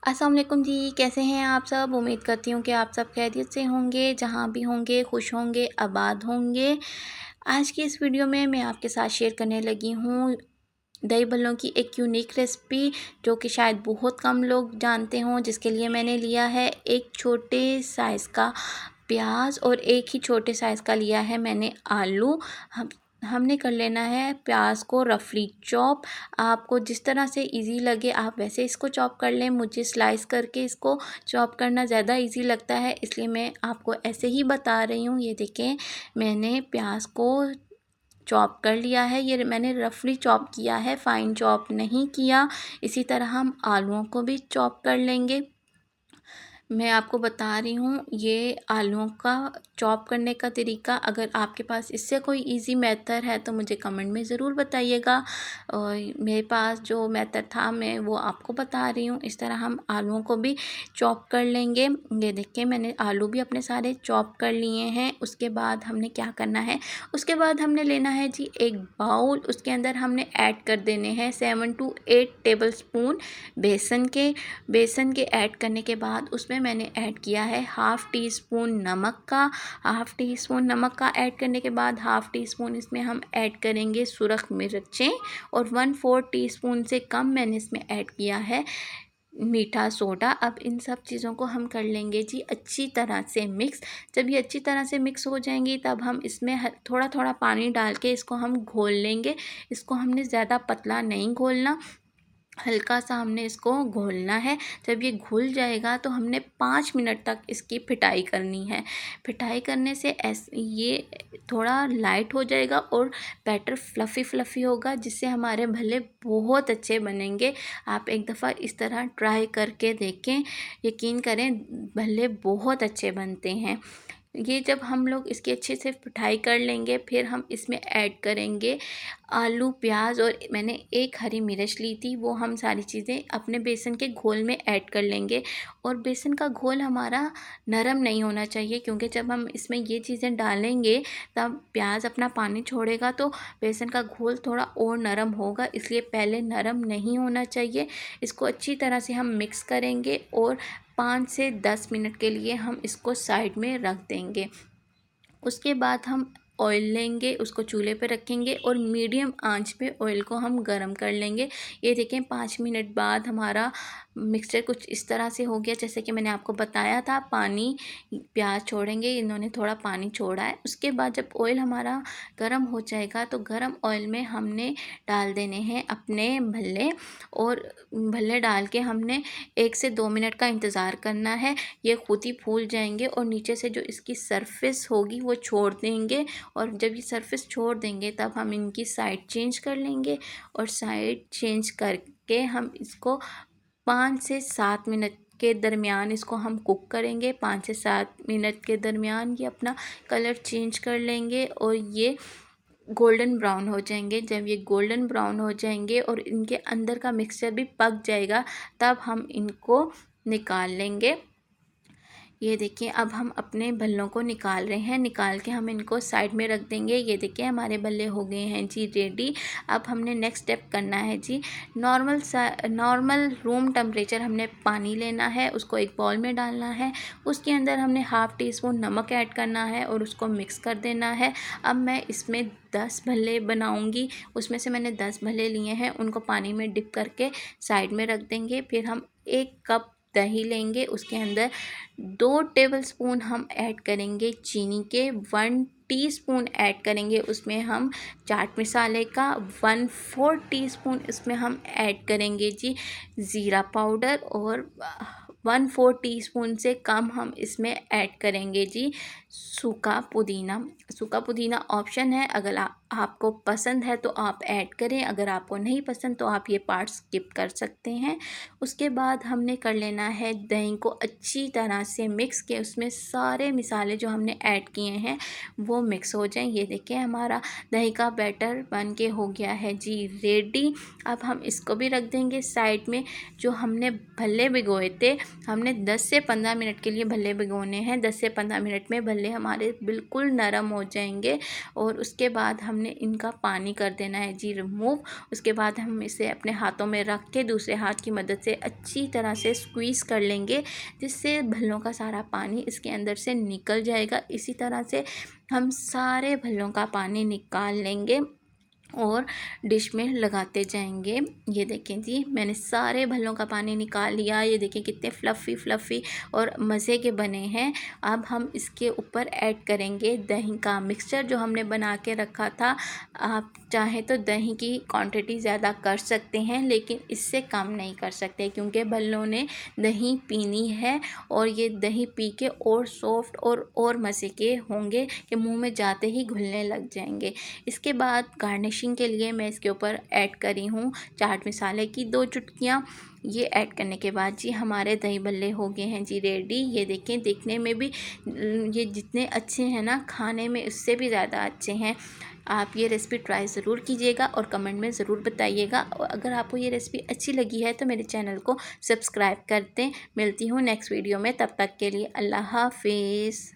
अस्सलाम वालेकुम जी, कैसे हैं आप सब। उम्मीद करती हूँ कि आप सब खैरियत से होंगे, जहाँ भी होंगे खुश होंगे, आबाद होंगे। आज की इस वीडियो में मैं आपके साथ शेयर करने लगी हूँ दही भल्लों की एक यूनिक रेसिपी, जो कि शायद बहुत कम लोग जानते हों। जिसके लिए मैंने लिया है एक छोटे साइज़ का प्याज और एक ही छोटे साइज़ का लिया है मैंने आलू। हमने कर लेना है प्याज को रफली चॉप। आपको जिस तरह से इजी लगे आप वैसे इसको चॉप कर लें। मुझे स्लाइस करके इसको चॉप करना ज़्यादा इजी लगता है, इसलिए मैं आपको ऐसे ही बता रही हूँ। ये देखें, मैंने प्याज को चॉप कर लिया है। ये मैंने रफली चॉप किया है, फ़ाइन चॉप नहीं किया। इसी तरह हम आलूओं को भी चॉप कर लेंगे। मैं आपको बता रही हूँ ये आलूओं का चॉप करने का तरीका। अगर आपके पास इससे कोई इजी मेथड है तो मुझे कमेंट में ज़रूर बताइएगा। और मेरे पास जो मेथड था मैं वो आपको बता रही हूँ। इस तरह हम आलूओं को भी चॉप कर लेंगे। ये देखिए, मैंने आलू भी अपने सारे चॉप कर लिए हैं। उसके बाद हमने क्या करना है, उसके बाद हमने लेना है जी एक बाउल। उसके अंदर हमने ऐड कर देने हैं 7 to 8 टेबल स्पून बेसन के ऐड करने के बाद उसमें मैंने ऐड किया है हाफ़ टी स्पून नमक का। हाफ़ टी स्पून नमक का ऐड करने के बाद हाफ़ टी स्पून इसमें हम ऐड करेंगे सुरख मिर्चें, और 1/4 टीस्पून से कम मैंने इसमें ऐड किया है मीठा सोडा। अब इन सब चीज़ों को हम कर लेंगे जी अच्छी तरह से मिक्स। जब ये अच्छी तरह से मिक्स हो जाएंगी तब हम इसमें थोड़ा थोड़ा पानी डाल के इसको हम घोल लेंगे। इसको हमने ज़्यादा पतला नहीं घोलना, हल्का सा हमने इसको घोलना है। जब ये घुल जाएगा तो हमने 5 मिनट तक इसकी फिटाई करनी है। फिटाई करने से ये थोड़ा लाइट हो जाएगा और बैटर फ्लफ़ी होगा, जिससे हमारे भल्ले बहुत अच्छे बनेंगे। आप एक दफ़ा इस तरह ट्राई करके देखें, यकीन करें भल्ले बहुत अच्छे बनते हैं। ये जब हम लोग इसकी अच्छे से पिठाई कर लेंगे, फिर हम इसमें ऐड करेंगे आलू, प्याज, और मैंने एक हरी मिर्च ली थी। वो हम सारी चीज़ें अपने बेसन के घोल में ऐड कर लेंगे। और बेसन का घोल हमारा नरम नहीं होना चाहिए, क्योंकि जब हम इसमें ये चीज़ें डालेंगे तब प्याज अपना पानी छोड़ेगा तो बेसन का घोल थोड़ा और नरम होगा, इसलिए पहले नरम नहीं होना चाहिए। इसको अच्छी तरह से हम मिक्स करेंगे और 5 से 10 मिनट के लिए हम इसको साइड में रख देंगे। उसके बाद हम ऑयल लेंगे, उसको चूल्हे पे रखेंगे और मीडियम आंच पे ऑयल को हम गरम कर लेंगे। ये देखें 5 मिनट बाद हमारा मिक्सचर कुछ इस तरह से हो गया, जैसे कि मैंने आपको बताया था। पानी प्याज छोड़ेंगे, इन्होंने थोड़ा पानी छोड़ा है। उसके बाद जब ऑयल हमारा गरम हो जाएगा तो गरम ऑयल में हमने डाल देने हैं अपने भल्ले, और भल्ले डाल के हमने 1 से 2 मिनट का इंतज़ार करना है। ये खुद ही फूल जाएंगे और नीचे से जो इसकी सरफेस होगी वो छोड़ देंगे। और जब ये सरफेस छोड़ देंगे तब हम इनकी साइड चेंज कर लेंगे, और साइड चेंज करके हम इसको 5 से 7 मिनट के दरमियान इसको हम कुक करेंगे। 5 से 7 मिनट के दरमियान ये अपना कलर चेंज कर लेंगे और ये गोल्डन ब्राउन हो जाएंगे। जब ये गोल्डन ब्राउन हो जाएंगे और इनके अंदर का मिक्सचर भी पक जाएगा, तब हम इनको निकाल लेंगे। ये देखिए, अब हम अपने भल्लों को निकाल रहे हैं। निकाल के हम इनको साइड में रख देंगे। ये देखिए, हमारे भल्ले हो गए हैं जी रेडी। अब हमने नेक्स्ट स्टेप करना है जी, नॉर्मल रूम टेम्परेचर हमने पानी लेना है, उसको एक बाउल में डालना है। उसके अंदर हमने हाफ़ टी स्पून नमक ऐड करना है और उसको मिक्स कर देना है। अब मैं इसमें 10 भल्ले बनाऊंगी, उसमें से मैंने 10 भल्ले लिए हैं, उनको पानी में डिप करके साइड में रख देंगे। फिर हम 1 कप दही लेंगे, उसके अंदर 2 टेबलस्पून हम ऐड करेंगे चीनी के, 1 टीस्पून ऐड करेंगे उसमें हम चाट मसाले का, 1/4 टीस्पून इसमें हम ऐड करेंगे जी ज़ीरा पाउडर, और 1/4 टीस्पून से कम हम इसमें ऐड करेंगे जी सूखा पुदीना। सूखा पुदीना ऑप्शन है, अगर आपको पसंद है तो आप ऐड करें, अगर आपको नहीं पसंद तो आप ये पार्ट स्किप कर सकते हैं। उसके बाद हमने कर लेना है दही को अच्छी तरह से मिक्स, के उसमें सारे मसाले जो हमने ऐड किए हैं वो मिक्स हो जाएं। ये देखिए, हमारा दही का बैटर बन के हो गया है जी रेडी। अब हम इसको भी रख देंगे साइड में। जो हमने भल्ले भिगोए थे, हमने 10 से 15 मिनट के लिए भल्ले भिगोने हैं। 10 से 15 मिनट में भल्ले हमारे बिल्कुल नरम हो जाएंगे। और उसके बाद हमने हमने इनका पानी कर देना है जी रिमूव। उसके बाद हम इसे अपने हाथों में रख के दूसरे हाथ की मदद से अच्छी तरह से स्क्वीज़ कर लेंगे, जिससे भल्लों का सारा पानी इसके अंदर से निकल जाएगा। इसी तरह से हम सारे भल्लों का पानी निकाल लेंगे और डिश में लगाते जाएंगे। ये देखें जी, मैंने सारे भल्लों का पानी निकाल लिया। ये देखें कितने फ्लफ़ी और मज़े के बने हैं। अब हम इसके ऊपर ऐड करेंगे दही का मिक्सचर जो हमने बना के रखा था। आप चाहें तो दही की क्वांटिटी ज़्यादा कर सकते हैं, लेकिन इससे कम नहीं कर सकते, क्योंकि भल्लों ने दही पीनी है और ये दही पी के और सॉफ्ट और मज़े के होंगे कि मुंह में जाते ही घुलने लग जाएंगे। इसके बाद गार्निशिंग के लिए मैं इसके ऊपर ऐड करी हूँ चाट मसाले की 2 चुटकियाँ। ये ऐड करने के बाद जी हमारे दही भल्ले हो गए हैं जी रेडी। ये देखें, देखने में भी ये जितने अच्छे हैं ना, खाने में उससे भी ज़्यादा अच्छे हैं। आप ये रेसिपी ट्राई ज़रूर कीजिएगा और कमेंट में ज़रूर बताइएगा। और अगर आपको ये रेसिपी अच्छी लगी है तो मेरे चैनल को सब्सक्राइब कर दें। मिलती हूँ नेक्स्ट वीडियो में, तब तक के लिए अल्लाह हाफिज़।